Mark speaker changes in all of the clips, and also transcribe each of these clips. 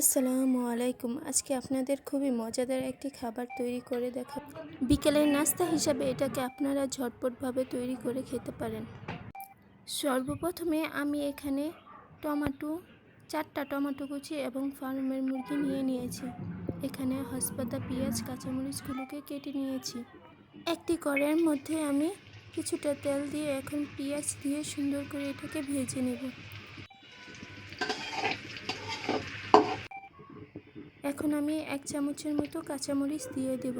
Speaker 1: আসসালামু আলাইকুম। আজকে আপনাদের খুবই মজাদার একটি খাবার তৈরি করে দেখাবো। বিকেলের নাস্তা হিসাবে এটাকে আপনারা ঝটপটভাবে তৈরি করে খেতে পারেন। সর্বপ্রথমে আমি এখানে চারটা টমেটো কুচি এবং ফার্মের মুরগি নিয়ে নিয়েছি। এখানে হসপাতা, পেঁয়াজ, কাঁচামরিচগুলোকে কেটে নিয়েছি। একটি কড়াইয়ের মধ্যে আমি কিছুটা তেল দিয়ে এখন পেঁয়াজ দিয়ে সুন্দর করে এটাকে ভেজে নেব। এখন আমি 1 চামচের মতো কাঁচামরিচ দিয়ে দেব।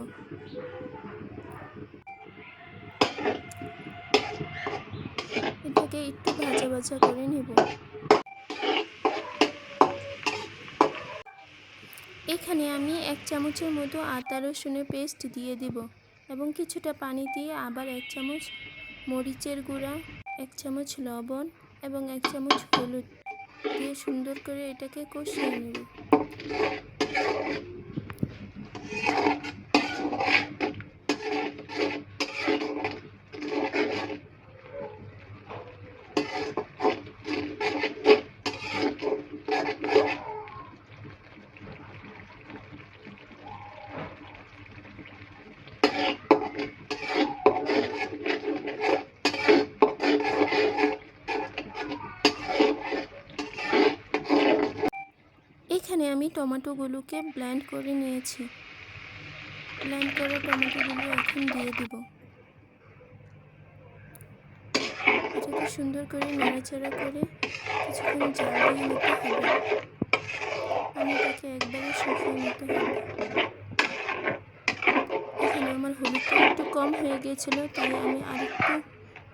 Speaker 1: এটাকে একটু ভাজা ভাজা করে নেব। এখানে আমি 1 চামচের মতো আদা রসুনের পেস্ট দিয়ে দেব এবং কিছুটা পানি দিয়ে আবার 1 চামচ মরিচের গুঁড়া, 1 চামচ লবণ এবং 1 চামচ হলুদ দিয়ে সুন্দর করে এটাকে কষিয়ে নেব। এখানে আমি টমেটোগুলোকে ব্লেন্ড করে নিয়েছি। ব্লেন্ড করা টমেটোগুলো এখন দিয়ে দিব। এটাকে সুন্দর করে নাড়াচাড়া করে কিছুক্ষণ জাল দিয়ে নিতে হবে। পানিটাকে একবারে শুকিয়ে নিতে হবে। এখানে আমার হলুদটা একটু কম হয়ে গিয়েছিল, তাই আমি আরেকটু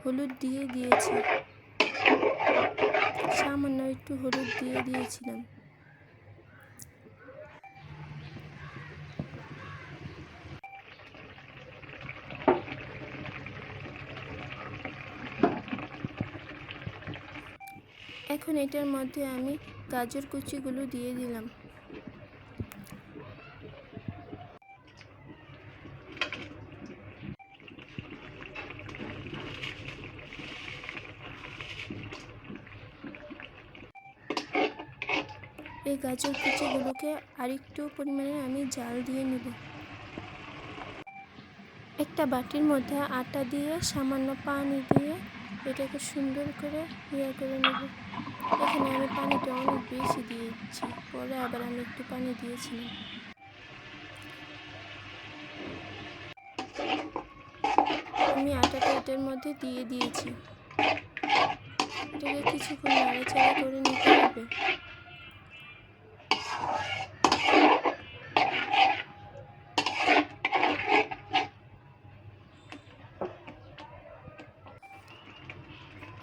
Speaker 1: হলুদ দিয়ে দিয়েছি। সামান্য একটু হলুদ দিয়ে দিয়েছিলাম। এখন এটার মধ্যে আমি গাজর কুচিগুলো দিয়ে দিলাম। এই গাজর কুচিগুলোকে আরেকটু পরিমাণে আমি জাল দিয়ে নেব। একটা বাটির মধ্যে আটা দিয়ে সামান্য পানি দিয়ে এটাকে সুন্দর করে করে নেব। এখানে আমি পানিটা অনেক বেশি দিয়েছি, পরে আবার আমি একটু পানি দিয়েছিলাম। আমি আটাটা এটার মধ্যে দিয়ে দিয়েছি। এটাকে কিছুক্ষণ নাড়াচাড়া করে নিতে হবে।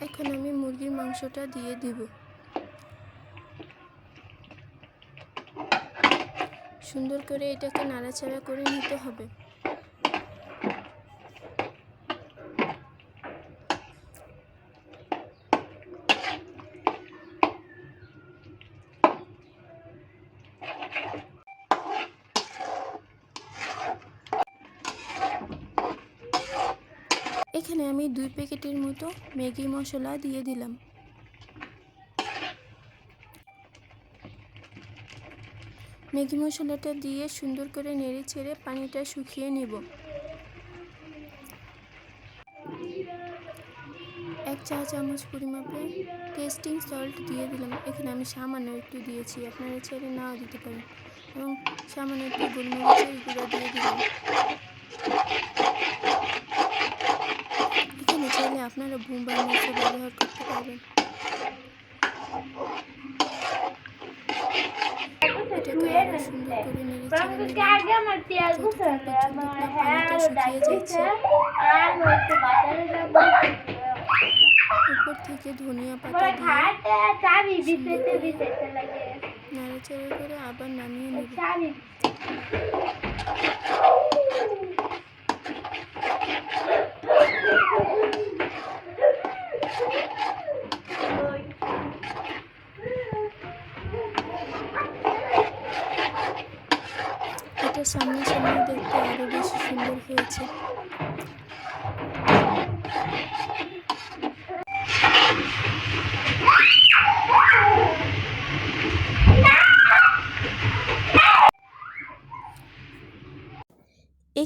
Speaker 1: এখন আমি মুরগির মাংসটা দিয়ে দিব। সুন্দর করে এটাকে নাড়াচাড়া করে নিতে হবে। এখানে আমি 2 প্যাকেটের মতো ম্যাগি মশলা দিয়ে দিলাম। ম্যাগি মশলাটা দিয়ে সুন্দর করে নেড়ে ছেড়ে পানিটা শুকিয়ে নেব। 1 চা চামচ পরিমাপে টেস্টিং সল্ট দিয়ে দিলাম। এখানে আমি সামান্য একটু দিয়েছি, আপনারা ছেড়ে নাও দিতে পারেন, এবং সামান্য একটু গোলমরিচের গুঁড়া দিয়ে দিলাম। এখানে চাইলে আপনারা বোম্বাই মরিচও ব্যবহার করতে পারবেন। এটাকে আরো সুন্দর করে নেড়ে চেড়ে যতক্ষণ পর্যন্ত পানিটা শুকিয়ে যাচ্ছে। উপর থেকে ধনিয়া পাতা দিয়ে নাড়াচাড়া করে আবার নামিয়ে নেব। এটা সামনে দেখতে আরো বেশি সুন্দর হয়েছে।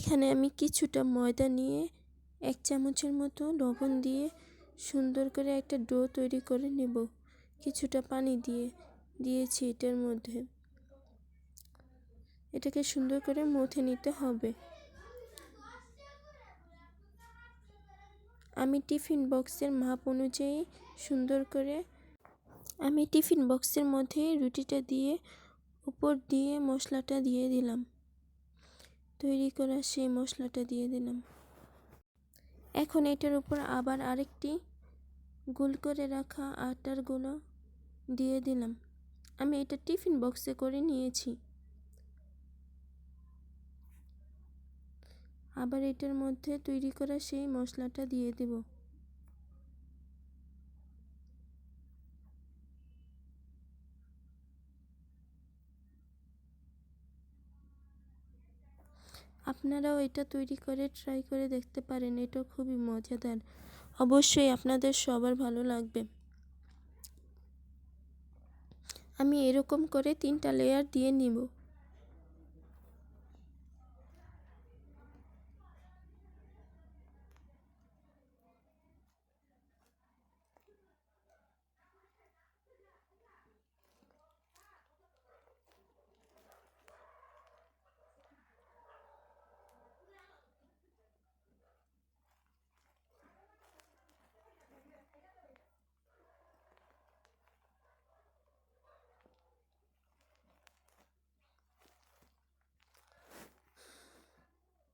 Speaker 1: এখানে আমি কিছুটা ময়দা নিয়ে 1 চামচের মতো লবণ দিয়ে সুন্দর করে একটা ডো তৈরি করে নেব। কিছুটা পানি দিয়েছি এটার মধ্যে। এটাকে সুন্দর করে মথে নিতে হবে। আমি টিফিন বক্সের মাপ অনুযায়ী টিফিন বক্সের মধ্যে রুটিটা দিয়ে উপর দিয়ে মশলাটা দিয়ে দিলাম। তৈরি করা সেই মশলাটা দিয়ে দিলাম। এখন এটার উপর আবার আরেকটি গোল করে রাখা আটার গুঁড়ো দিয়ে দিলাম। আমি এটা টিফিন বক্সে করে নিয়েছি। আবার এটার মধ্যে তৈরি করা সেই মশলাটা দিয়ে দেব। আপনারাও এটা তৈরি করে ট্রাই করে দেখতে পারেন। এটা খুবই মজাদার। অবশ্যই আপনাদের সবার ভালো লাগবে। আমি এরকম করে 3টা লেয়ার দিয়ে নিব।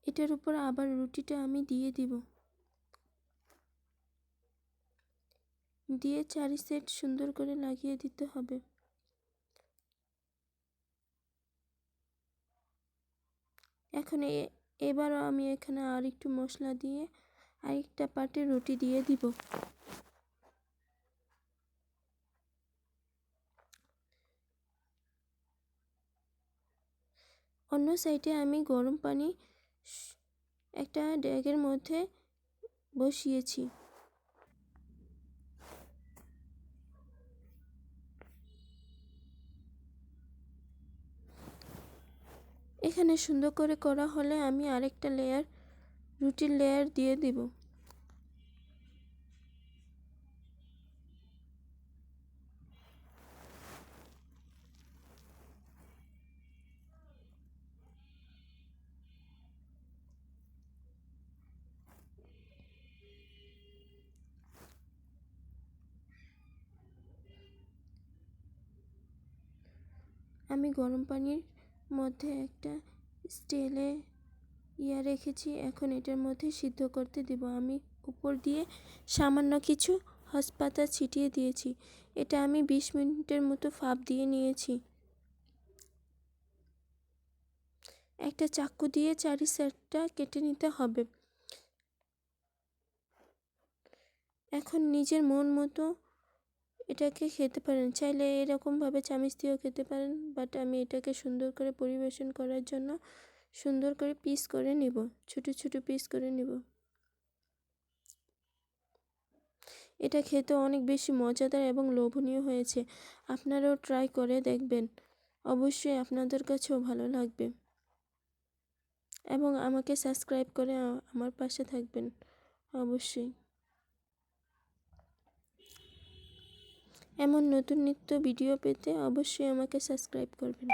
Speaker 1: এটার উপর আবার রুটিটা আমি দিয়ে দিব। দিয়ে 4 সেট সুন্দর করে লাগিয়ে দিতে হবে। এখন এবারও আমি এখানে আর একটু মশলা দিয়ে আরেকটা পাটে রুটি দিয়ে দিব। অন্য সাইডে আমি গরম পানি একটা ড্যাগের মধ্যে বসিয়েছি। এখানে সুন্দর করে করা হলে আমি আরেকটা রুটির লেয়ার দিয়ে দিব। আমি গরম পানির মধ্যে একটা স্টিলে রেখেছি। এখন এটার মধ্যে সিদ্ধ করতে দিব। আমি উপর দিয়ে সামান্য কিছু হসপাতা ছিটিয়ে দিয়েছি। এটা আমি 20 মিনিটের মতো ভাপ দিয়ে নিয়েছি। একটা চাকু দিয়ে 4 সাইডটা কেটে নিতে হবে। এখন নিজের মন মতো এটাকে খেতে পারেন। চাইলে এরকমভাবে চামচ দিয়েও খেতে পারেন, বাট আমি এটাকে সুন্দর করে পরিবেশন করার জন্য সুন্দর করে পিস করে নিব, ছোট ছোট পিস করে নিব। এটা খেতে অনেক বেশি মজাদার এবং লোভনীয় হয়েছে। আপনারাও ট্রাই করে দেখবেন। অবশ্যই আপনাদের কাছেও ভালো লাগবে এবং আমাকে সাবস্ক্রাইব করে আমার পাশে থাকবেন অবশ্যই। এমন নতুন নিত্য ভিডিও পেতে অবশ্যই আমাকে সাবস্ক্রাইব করবেন।